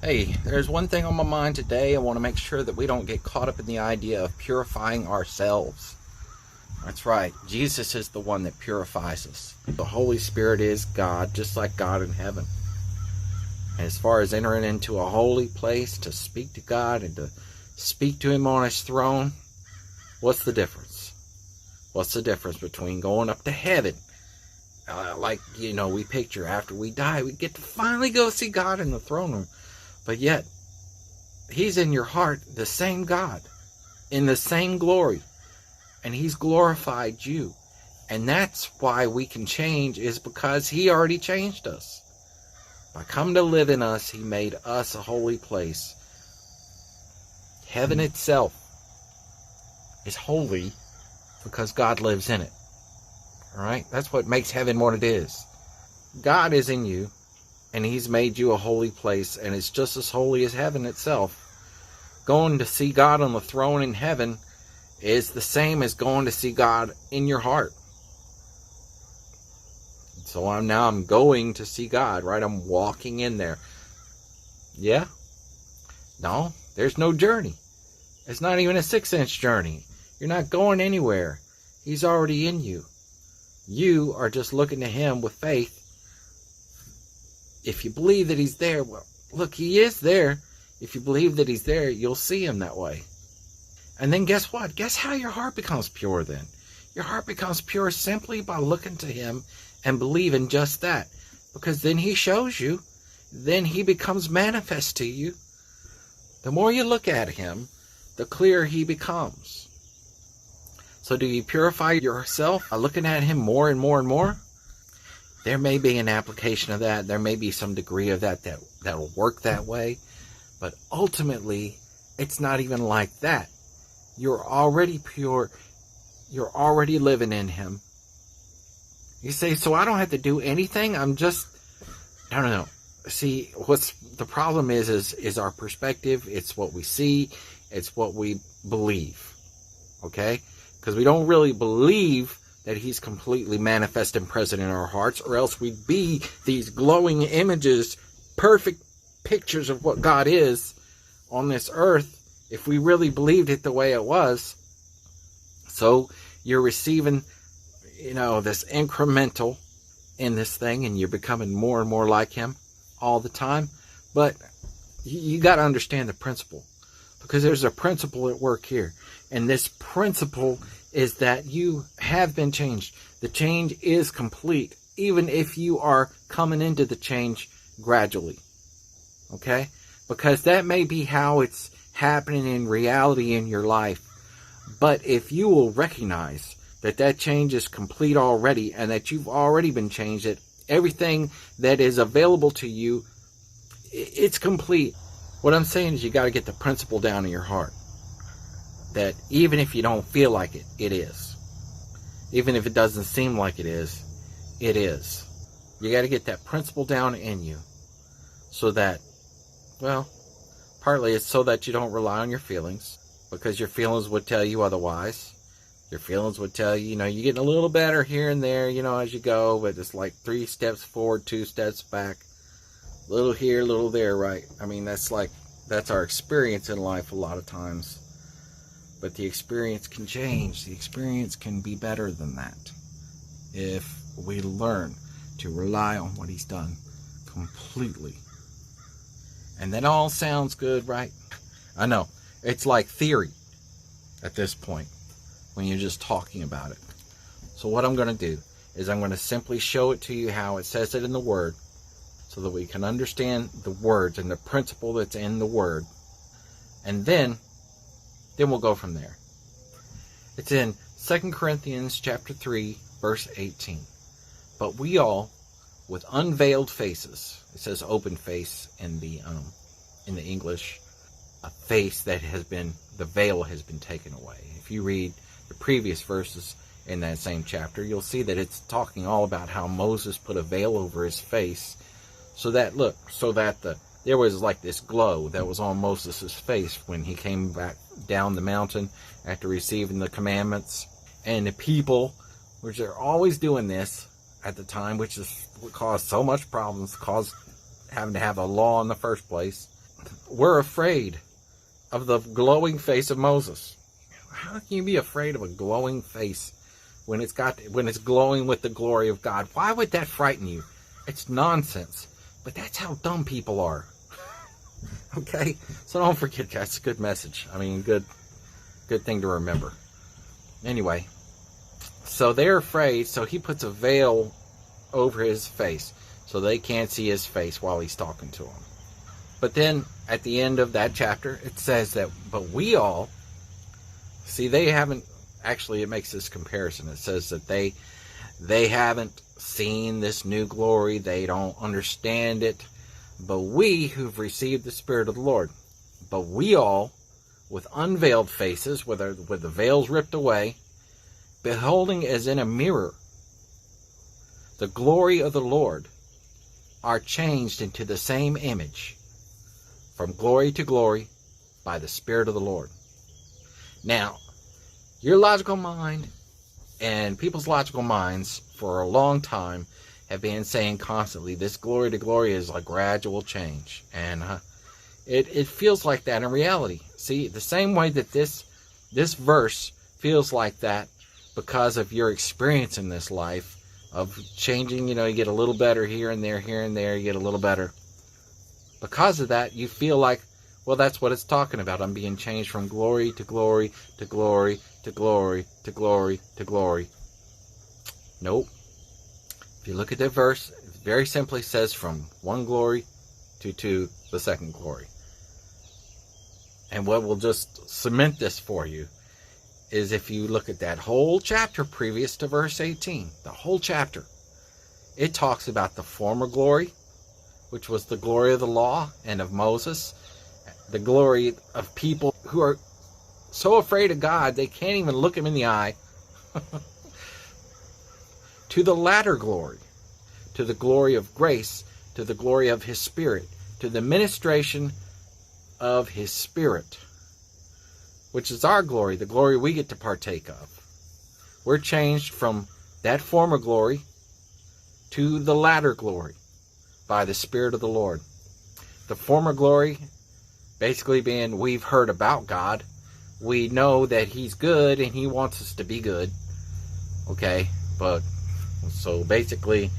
Hey, there's one thing on my mind today. I want to make sure that we don't get caught up in the idea of purifying ourselves. That's right. Jesus is the one that purifies us. The Holy Spirit is God, just like God in heaven. And as far as entering into a holy place to speak to God and to speak to Him on His throne, what's the difference? What's the difference between going up to heaven? We picture after we die, we get to finally go see God in the throne room. But yet, He's in your heart, the same God, in the same glory. And He's glorified you. And that's why we can change, is because He already changed us. By coming to live in us, He made us a holy place. Heaven itself is holy because God lives in it. Alright? That's what makes heaven what it is. God is in you, and He's made you a holy place, and it's just as holy as heaven itself. Going to see God on the throne in heaven is the same as going to see God in your heart. So I'm going to see God, right? I'm walking in there. Yeah? No, there's no journey. It's not even a 6-inch journey. You're not going anywhere. He's already in you. You are just looking to Him with faith. If you believe that He's there, well, look, He is there. If you believe that He's there, you'll see Him that way. And then guess what? Guess how your heart becomes pure then? Your heart becomes pure simply by looking to Him and believing just that. Because then He shows you. Then He becomes manifest to you. The more you look at Him, the clearer He becomes. So do you purify yourself by looking at Him more and more and more? There may be an application of that. There may be some degree of that'll work that way. But ultimately, it's not even like that. You're already pure. You're already living in Him. You say, so I don't have to do anything? I don't know. See, what's the problem is our perspective. It's what we see. It's what we believe. Okay? Because we don't really believe that He's completely manifest and present in our hearts, or else we'd be these glowing images, perfect pictures of what God is on this earth, if we really believed it the way it was. So you're receiving, this incremental in this thing, and you're becoming more and more like Him all the time. But you got to understand the principle, because there's a principle at work here. And this principle is that you have been changed. The change is complete, even if you are coming into the change gradually. Okay? Because that may be how it's happening in reality in your life. But if you will recognize that change is complete already, and that you've already been changed, that everything that is available to you, it's complete. What I'm saying is you got to get the principle down in your heart. That even if you don't feel like it, it is. Even if it doesn't seem like it is, it is. You got to get that principle down in you. So that, partly it's so that you don't rely on your feelings. Because your feelings would tell you otherwise. Your feelings would tell you, you're getting a little better here and there, as you go. But it's like 3 steps forward, 2 steps back. Little here, little there, right? I mean, that's our experience in life a lot of times. But the experience can change. The experience can be better than that if we learn to rely on what He's done completely. And that all sounds good, right? I know. It's like theory at this point when you're just talking about it. So what I'm going to do is I'm going to simply show it to you how it says it in the Word, so that we can understand the words and the principle that's in the Word. And then we'll go from there. It's in 2 Corinthians chapter 3, verse 18. But we all, with unveiled faces, it says open face in the English, a face that the veil has been taken away. If you read the previous verses in that same chapter, you'll see that it's talking all about how Moses put a veil over his face, so that there was like this glow that was on Moses' face when he came back down the mountain after receiving the commandments. And the people, which are always doing this at the time, which is what caused so much problems, caused having to have a law in the first place. we're afraid of the glowing face of Moses. How can you be afraid of a glowing face when it's glowing with the glory of God? Why would that frighten you? It's nonsense. But that's how dumb people are. Okay? So don't forget, guys. It's a good message. I mean, good thing to remember. Anyway, so they're afraid, so he puts a veil over his face so they can't see his face while he's talking to them. But then at the end of that chapter, it says that, but we all, see, they haven't, actually it makes this comparison. It says that they haven't seen this new glory. They don't understand it. But we who've received the Spirit of the Lord, but we all, with unveiled faces, with the veils ripped away, beholding as in a mirror the glory of the Lord, are changed into the same image, from glory to glory, by the Spirit of the Lord. Now, your logical mind and people's logical minds for a long time have been saying constantly, this glory to glory is a gradual change. And it feels like that in reality. See, the same way that this verse feels like that because of your experience in this life of changing, you get a little better here and there, you get a little better. Because of that, you feel like, well, that's what it's talking about. I'm being changed from glory to glory to glory to glory to glory to glory. Nope. If you look at that verse, it very simply says from one glory to the second glory. And what will just cement this for you is if you look at that whole chapter previous to verse 18, the whole chapter, it talks about the former glory, which was the glory of the law and of Moses, the glory of people who are so afraid of God they can't even look him in the eye, to the latter glory, to the glory of grace, to the glory of his Spirit, to the ministration of his Spirit, which is our glory, the glory we get to partake of. We're changed from that former glory to the latter glory by the Spirit of the Lord. The former glory basically being we've heard about God. We know that he's good and he wants us to be good. Okay, but so basically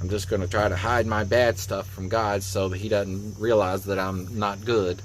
I'm just going to try to hide my bad stuff from God so that he doesn't realize that I'm not good.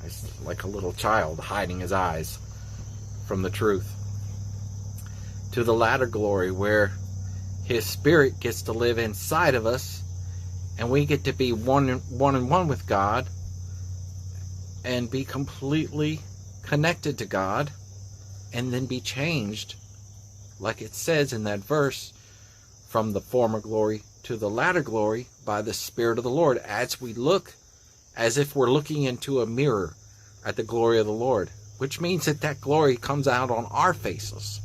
It's like a little child hiding his eyes from the truth. To the latter glory where his Spirit gets to live inside of us and we get to be one and one with God and be completely connected to God and then be changed, like it says in that verse, from the former glory to the latter glory by the Spirit of the Lord, as we look as if we're looking into a mirror at the glory of the Lord, which means that that glory comes out on our faces.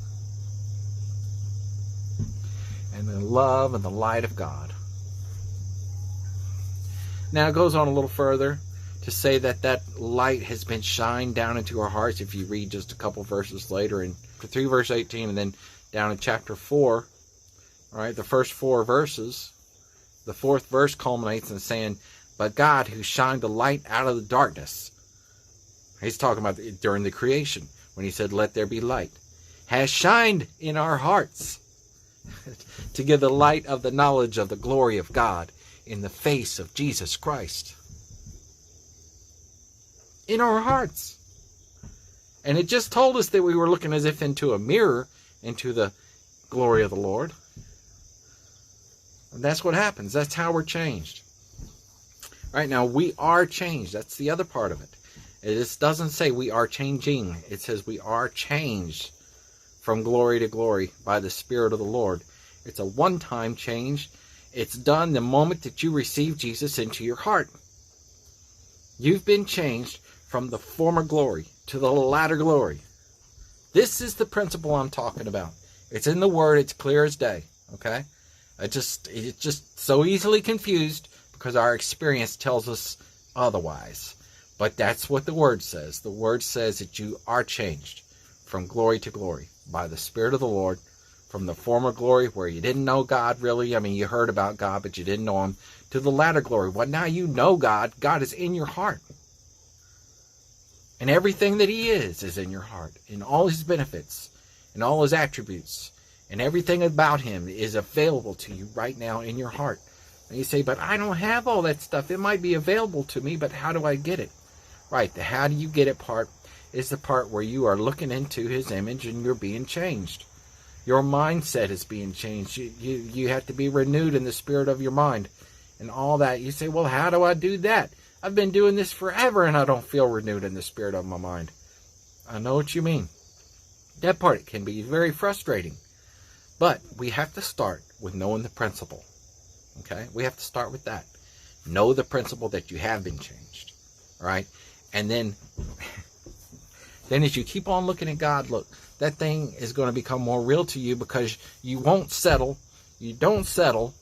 And the love and the light of God. Now it goes on a little further to say that that light has been shined down into our hearts. If you read just a couple verses later in 3 verse 18 and then down in chapter 4, all right, the first 4 verses, the 4th verse culminates in saying, but God who shined the light out of the darkness, he's talking about during the creation when he said let there be light, has shined in our hearts to give the light of the knowledge of the glory of God in the face of Jesus Christ. In our hearts. And it just told us that we were looking as if into a mirror, into the glory of the Lord. And that's what happens. That's how we're changed. Right now, we are changed. That's the other part of it. It just doesn't say we are changing. It says we are changed from glory to glory by the Spirit of the Lord. It's a one-time change. It's done the moment that you receive Jesus into your heart. You've been changed from the former glory to the latter glory. This is the principle I'm talking about. It's in the Word. It's clear as day. Okay? It's just so easily confused because our experience tells us otherwise. But that's what the Word says. The Word says that you are changed from glory to glory by the Spirit of the Lord from the former glory where you didn't know God really. I mean, you heard about God, but you didn't know him, to the latter glory. Well, now you know God. God is in your heart. And everything that he is in your heart. And all his benefits. And all his attributes. And everything about him is available to you right now in your heart. And you say, but I don't have all that stuff. It might be available to me, but how do I get it? Right, the how do you get it part is the part where you are looking into his image and you're being changed. Your mindset is being changed. You have to be renewed in the spirit of your mind and all that. You say, well, how do I do that? I've been doing this forever and I don't feel renewed in the spirit of my mind. I know what you mean. That part can be very frustrating. But we have to start with knowing the principle. Okay? We have to start with that. Know the principle that you have been changed. All right? And then as you keep on looking at God, look, that thing is going to become more real to you because you won't settle. You don't settle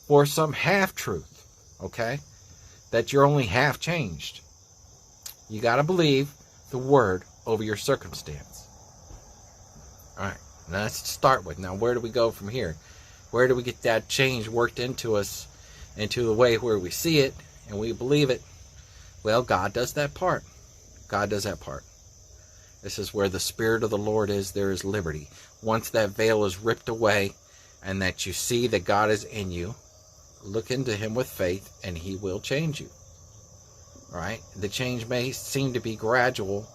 for some half-truth, okay? That you're only half changed. You got to believe the word over your circumstance. All right, now let's start with. Now, where do we go from here? Where do we get that change worked into us, into the way where we see it and we believe it? Well, God does that part. God does that part. This is where the Spirit of the Lord is, there is liberty. Once that veil is ripped away and that you see that God is in you, look into him with faith and he will change you. All right? The change may seem to be gradual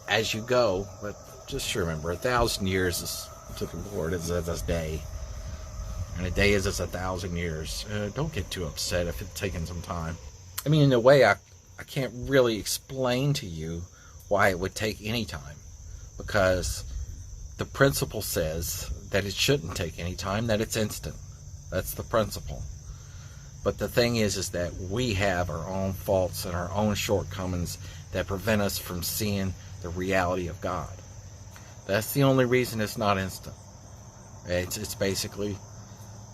as you go, but just remember, 1,000 years is, to the Lord is as a day. And a day is as 1,000 years. Don't get too upset if it's taking some time. I mean, in a way, I can't really explain to you why it would take any time, because the principle says that it shouldn't take any time, that it's instant. That's the principle. But the thing is that we have our own faults and our own shortcomings that prevent us from seeing the reality of God. That's the only reason it's not instant. It's basically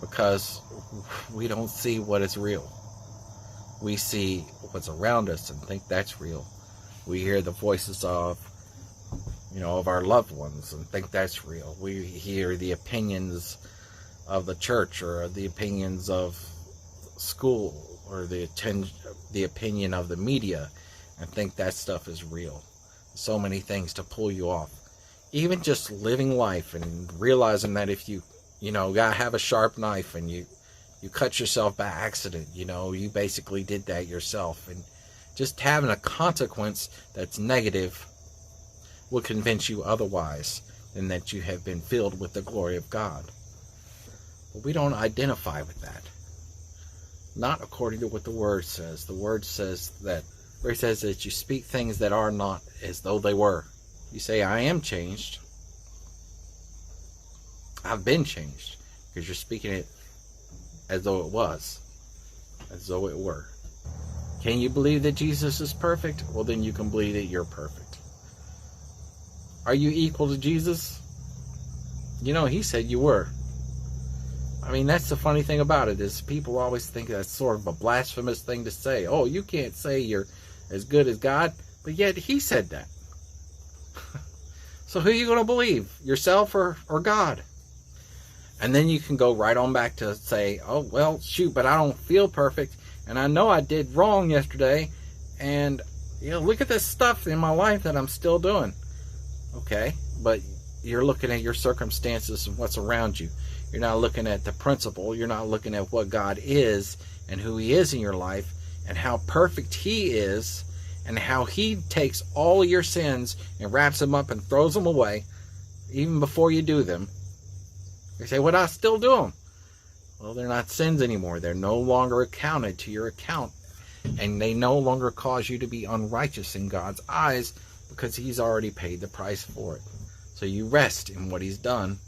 because we don't see what is real. We see what's around us and think that's real. We hear the voices of our loved ones and think that's real. We hear the opinions of the church or the opinions of school or the opinion of the media and think that stuff is real. So many things to pull you off. Even just living life and realizing that if you gotta have a sharp knife and you cut yourself by accident, you basically did that yourself. And just having a consequence that's negative will convince you otherwise than that you have been filled with the glory of God. But we don't identify with that. Not according to what the Word says. The Word says that, where it says that you speak things that are not as though they were. You say, I am changed. I've been changed. Because you're speaking it as though it was. As though it were. Can you believe that Jesus is perfect? Well, then you can believe that you're perfect. Are you equal to Jesus? He said you were. I mean, that's the funny thing about it, is people always think that's sort of a blasphemous thing to say. Oh, you can't say you're as good as God, but yet he said that. So who are you going to believe? Yourself or God? And then you can go right on back to say, oh, well, shoot, but I don't feel perfect. And I know I did wrong yesterday. And, look at this stuff in my life that I'm still doing. Okay, but you're looking at your circumstances and what's around you. You're not looking at the principle. You're not looking at what God is and who he is in your life and how perfect he is and how he takes all of your sins and wraps them up and throws them away even before you do them. You say, well, I still do them. Well, they're not sins anymore. They're no longer accounted to your account. And they no longer cause you to be unrighteous in God's eyes because he's already paid the price for it. So you rest in what he's done.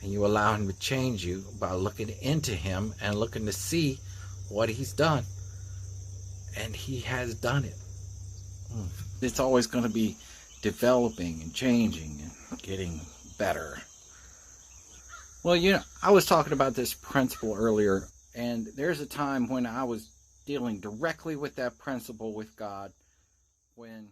And you allow him to change you by looking into him and looking to see what he's done. And he has done it. It's always going to be developing and changing and getting better. Well, I was talking about this principle earlier, and there's a time when I was dealing directly with that principle with God when